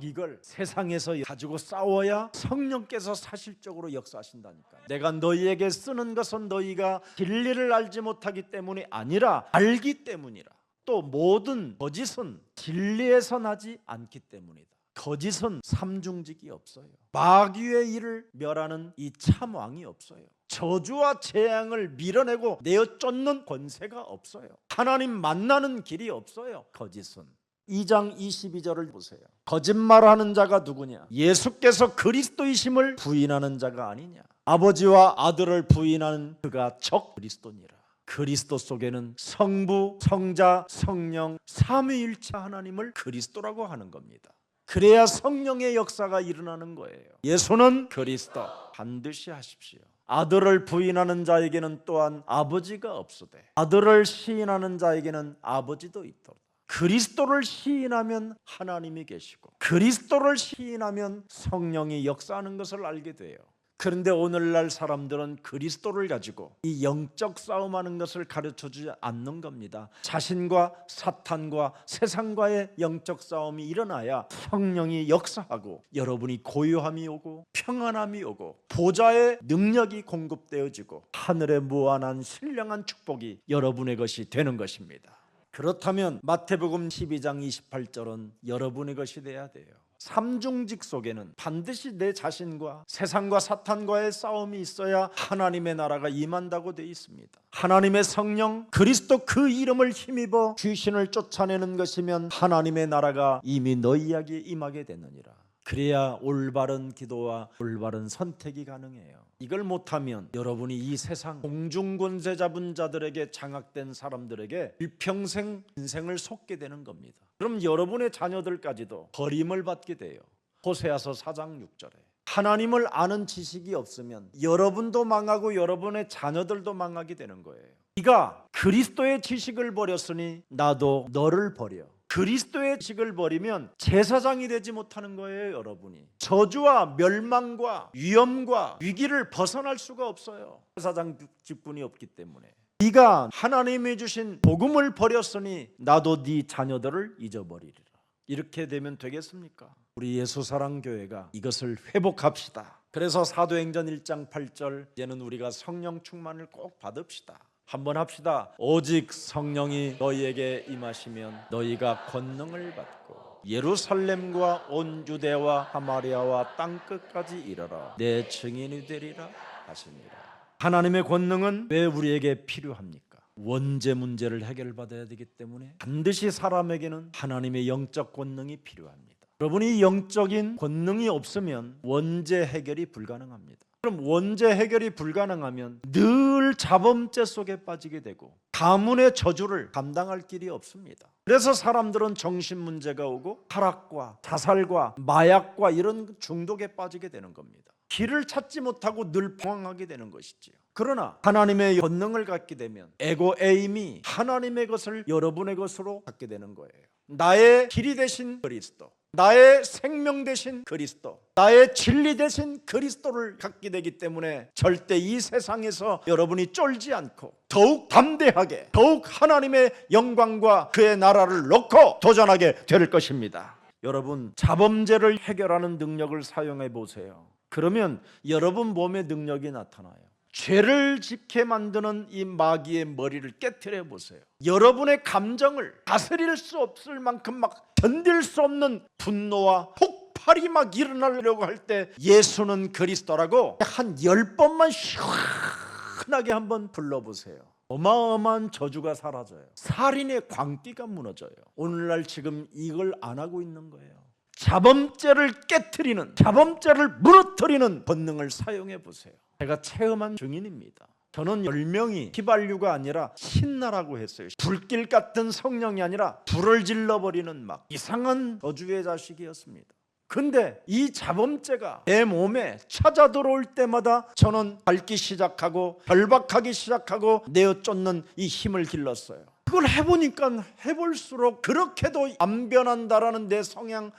이걸 세상에서 가지고 싸워야 성령께서 사실적으로 역사하신다니까요. 내가 너희에게 쓰는 것은 너희가 진리를 알지 못하기 때문이 아니라 알기 때문이라. 또 모든 거짓은 진리에서 나지 않기 때문이다. 거짓은 삼중직이 없어요. 마귀의 일을 멸하는 이 참왕이 없어요. 저주와 재앙을 밀어내고 내어 쫓는 권세가 없어요. 하나님 만나는 길이 없어요. 거짓은. 2장 22절을 보세요. 거짓말하는 자가 누구냐? 예수께서 그리스도이심을 부인하는 자가 아니냐? 아버지와 아들을 부인하는 그가 적 그리스도니라. 그리스도 속에는 성부, 성자, 성령, 삼위일체 하나님을 그리스도라고 하는 겁니다. 그래야 성령의 역사가 일어나는 거예요. 예수는 그리스도 반드시 하십시오. 아들을 부인하는 자에게는 또한 아버지가 없으되 아들을 시인하는 자에게는 아버지도 있도다. 그리스도를 시인하면 하나님이 계시고 그리스도를 시인하면 성령이 역사하는 것을 알게 돼요. 그런데 오늘날 사람들은 그리스도를 가지고 이 영적 싸움하는 것을 가르쳐주지 않는 겁니다. 자신과 사탄과 세상과의 영적 싸움이 일어나야 성령이 역사하고 여러분이 고요함이 오고 평안함이 오고 보좌의 능력이 공급되어지고 하늘의 무한한 신령한 축복이 여러분의 것이 되는 것입니다. 그렇다면 마태복음 12장 28절은 여러분의 것이 돼야 돼요. 삼중직 속에는 반드시 내 자신과 세상과 사탄과의 싸움이 있어야 하나님의 나라가 임한다고 되어 있습니다. 하나님의 성령 그리스도 그 이름을 힘입어 귀신을 쫓아내는 것이면 하나님의 나라가 이미 너희에게 임하게 되느니라. 그래야 올바른 기도와 올바른 선택이 가능해요. 이걸 못하면 여러분이 이 세상 공중권세 잡은 자들에게 장악된 사람들에게 일평생 인생을 속게 되는 겁니다. 그럼 여러분의 자녀들까지도 버림을 받게 돼요. 호세아서 4장 6절에 하나님을 아는 지식이 없으면 여러분도 망하고 여러분의 자녀들도 망하게 되는 거예요. 네가 그리스도의 지식을 버렸으니 나도 너를 버려. 그리스도의 지식을 버리면 제사장이 되지 못하는 거예요. 여러분이 저주와 멸망과 위험과 위기를 벗어날 수가 없어요. 제사장 직분이 없기 때문에. 네가 하나님이 주신 복음을 버렸으니 나도 네 자녀들을 잊어버리리라. 이렇게 되면 되겠습니까? 우리 예수사랑교회가 이것을 회복합시다. 그래서 사도행전 1장 8절 이제는 우리가 성령 충만을 꼭 받읍시다. 한번 합시다. 오직 성령이 너희에게 임하시면 너희가 권능을 받고 예루살렘과 온 유대와 사마리아와 땅끝까지 이르러 내 증인이 되리라 하시니라. 하나님의 권능은 왜 우리에게 필요합니까? 원죄 문제를 해결받아야 되기 때문에 반드시 사람에게는 하나님의 영적 권능이 필요합니다. 여러분이 영적인 권능이 없으면 원죄 해결이 불가능합니다. 그럼 원죄 해결이 불가능하면 늘 자범죄 속에 빠지게 되고 가문의 저주를 감당할 길이 없습니다. 그래서 사람들은 정신 문제가 오고 타락과 자살과 마약과 이런 중독에 빠지게 되는 겁니다. 길을 찾지 못하고 늘 방황하게 되는 것이지요. 그러나 하나님의 권능을 갖게 되면 에고 에임이 하나님의 것을 여러분의 것으로 갖게 되는 거예요. 나의 길이 되신 그리스도, 나의 생명 되신 그리스도, 나의 진리 되신 그리스도를 갖게 되기 때문에 절대 이 세상에서 여러분이 쫄지 않고 더욱 담대하게 더욱 하나님의 영광과 그의 나라를 놓고 도전하게 될 것입니다. 여러분 자범죄를 해결하는 능력을 사용해 보세요. 그러면 여러분 몸에 능력이 나타나요. 죄를 짓게 만드는 이 마귀의 머리를 깨트려 보세요. 여러분의 감정을 다스릴 수 없을 만큼 막 견딜 수 없는 분노와 폭발이 막 일어나려고 할 때 예수는 그리스도라고 한 10번만 시원하게 한번 불러보세요. 어마어마한 저주가 사라져요. 살인의 광기가 무너져요. 오늘날 지금 이걸 안 하고 있는 거예요. 자범죄를 깨트리는, 자범죄를 무너뜨리는 본능을 사용해 보세요. 제가 체험한 증인입니다. 저는 10명이 휘발유가 아니라 신나라고 했어요. 불길 같은 성령이 아니라 불을 질러버리는 막 이상한 저주의 자식이었습니다. 근데 이 자범죄가 내 몸에 찾아 들어올 때마다 저는 밟기 시작하고 결박하기 시작하고 내어 쫓는 이 힘을 길렀어요. 그걸 해보니까 해볼수록 그렇게도 안 변한다라는 내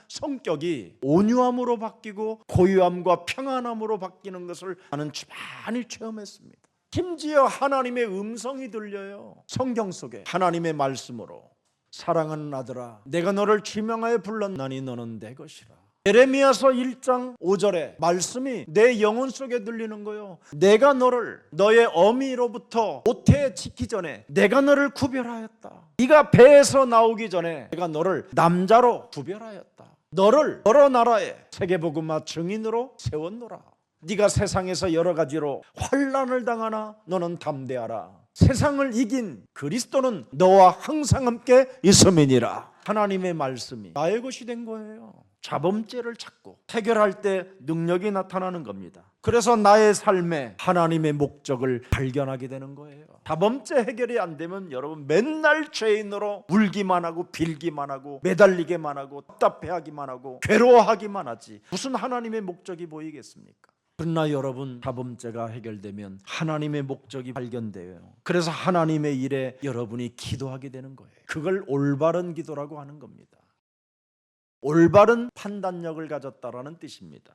성격이 온유함으로 바뀌고 고요함과 평안함으로 바뀌는 것을 나는 많이 체험했습니다. 심지어 하나님의 음성이 들려요. 성경 속에 하나님의 말씀으로 사랑하는 아들아 내가 너를 지명하여 불렀나니 너는 내 것이라. 예레미야서 1장 5절에 말씀이 내 영혼 속에 들리는 거예요. 내가 너를 너의 어미로부터 모태에 짓기 전에 내가 너를 구별하였다. 네가 배에서 나오기 전에 내가 너를 남자로 구별하였다. 너를 여러 나라의 세계복음화 증인으로 세웠노라. 네가 세상에서 여러 가지로 환난을 당하나 너는 담대하라. 세상을 이긴 그리스도는 너와 항상 함께 있음이니라. 하나님의 말씀이 나의 것이 된 거예요. 자범죄를 찾고 해결할 때 능력이 나타나는 겁니다. 그래서 나의 삶에 하나님의 목적을 발견하게 되는 거예요. 자범죄 해결이 안 되면 여러분 맨날 죄인으로 울기만 하고 빌기만 하고 매달리기만 하고 답답해하기만 하고 괴로워하기만 하지 무슨 하나님의 목적이 보이겠습니까? 그러나 여러분 자범죄가 해결되면 하나님의 목적이 발견돼요. 그래서 하나님의 일에 여러분이 기도하게 되는 거예요. 그걸 올바른 기도라고 하는 겁니다. 올바른 판단력을 가졌다라는 뜻입니다.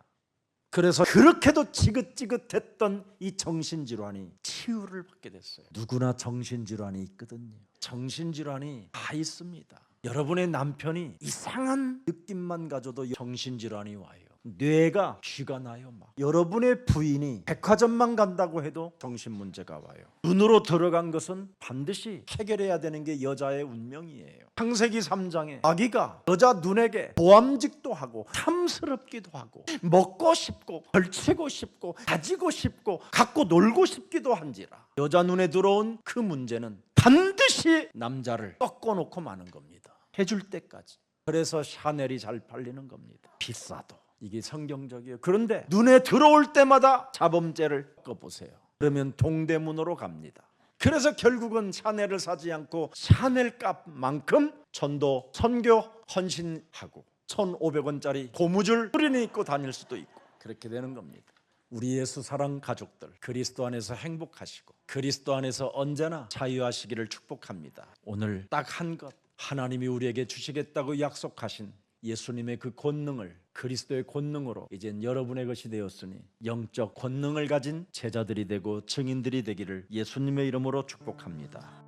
그래서 그렇게도 지긋지긋했던 이 정신질환이 치유를 받게 됐어요. 누구나 정신질환이 있거든요. 정신질환이 다 있습니다. 여러분의 남편이 이상한 느낌만 가져도 정신질환이 와요. 뇌가 쥐가 나요. 막 여러분의 부인이 백화점만 간다고 해도 정신문제가 와요. 눈으로 들어간 것은 반드시 해결해야 되는 게 여자의 운명이에요. 창세기 3장에 아기가 여자 눈에게 보암직도 하고 탐스럽기도 하고 먹고 싶고 걸치고 싶고 가지고 싶고 갖고 놀고 싶기도 한지라 여자 눈에 들어온 그 문제는 반드시 남자를 꺾어놓고 마는 겁니다. 해줄 때까지. 그래서 샤넬이 잘 팔리는 겁니다. 비싸도. 이게 성경적이에요. 그런데 눈에 들어올 때마다 자범죄를 꺾어보세요. 그러면 동대문으로 갑니다. 그래서 결국은 샤넬을 사지 않고 샤넬 값만큼 전도, 선교, 헌신하고 1,500원짜리 고무줄 뿌리는 입고 다닐 수도 있고 그렇게 되는 겁니다. 우리 예수 사랑 가족들 그리스도 안에서 행복하시고 그리스도 안에서 언제나 자유하시기를 축복합니다. 오늘 딱 한 것 하나님이 우리에게 주시겠다고 약속하신 예수님의 그 권능을 그리스도의 권능으로 이젠 여러분의 것이 되었으니 영적 권능을 가진 제자들이 되고 증인들이 되기를 예수님의 이름으로 축복합니다.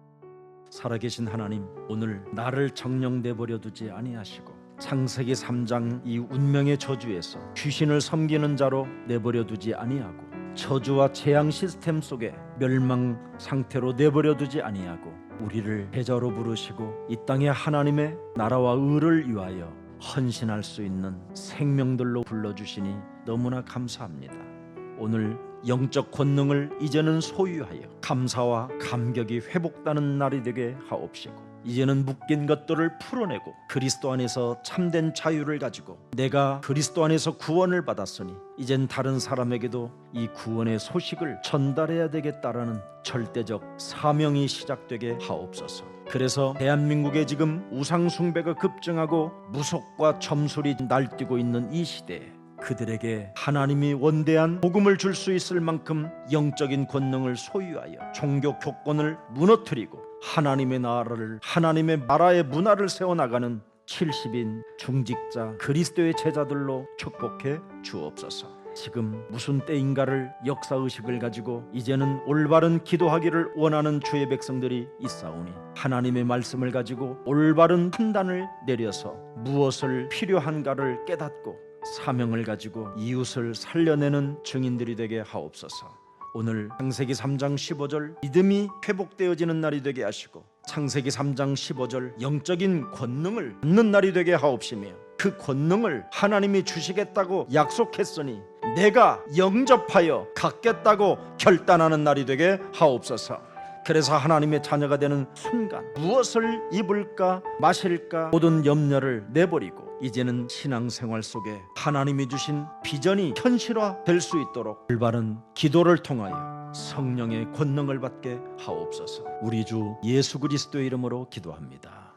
살아계신 하나님, 오늘 나를 정령 내버려 두지 아니하시고 창세기 3장 이 운명의 저주에서 귀신을 섬기는 자로 내버려 두지 아니하고 저주와 재앙 시스템 속에 멸망 상태로 내버려 두지 아니하고 우리를 제자로 부르시고 이 땅에 하나님의 나라와 의를 위하여 헌신할 수 있는 생명들로 불러주시니 너무나 감사합니다. 오늘 영적 권능을 이제는 소유하여 감사와 감격이 회복되는 날이 되게 하옵시고 이제는 묶인 것들을 풀어내고 그리스도 안에서 참된 자유를 가지고 내가 그리스도 안에서 구원을 받았으니 이젠 다른 사람에게도 이 구원의 소식을 전달해야 되겠다라는 절대적 사명이 시작되게 하옵소서. 그래서 대한민국에 지금 우상 숭배가 급증하고 무속과 점술이 날뛰고 있는 이 시대에 그들에게 하나님이 원대한 복음을 줄 수 있을 만큼 영적인 권능을 소유하여 종교 교권을 무너뜨리고 하나님의 나라를 하나님의 나라의 문화를 세워나가는 70인 중직자 그리스도의 제자들로 축복해 주옵소서. 지금 무슨 때인가를 역사의식을 가지고 이제는 올바른 기도하기를 원하는 주의 백성들이 있사오니 하나님의 말씀을 가지고 올바른 판단을 내려서 무엇을 필요한가를 깨닫고 사명을 가지고 이웃을 살려내는 증인들이 되게 하옵소서. 오늘 창세기 3장 15절 믿음이 회복되어지는 날이 되게 하시고 창세기 3장 15절 영적인 권능을 받는 날이 되게 하옵시며 그 권능을 하나님이 주시겠다고 약속했으니 내가 영접하여 갖겠다고 결단하는 날이 되게 하옵소서. 그래서 하나님의 자녀가 되는 순간 무엇을 입을까 마실까 모든 염려를 내버리고 이제는 신앙생활 속에 하나님이 주신 비전이 현실화될 수 있도록 올바른 기도를 통하여 성령의 권능을 받게 하옵소서. 우리 주 예수 그리스도의 이름으로 기도합니다.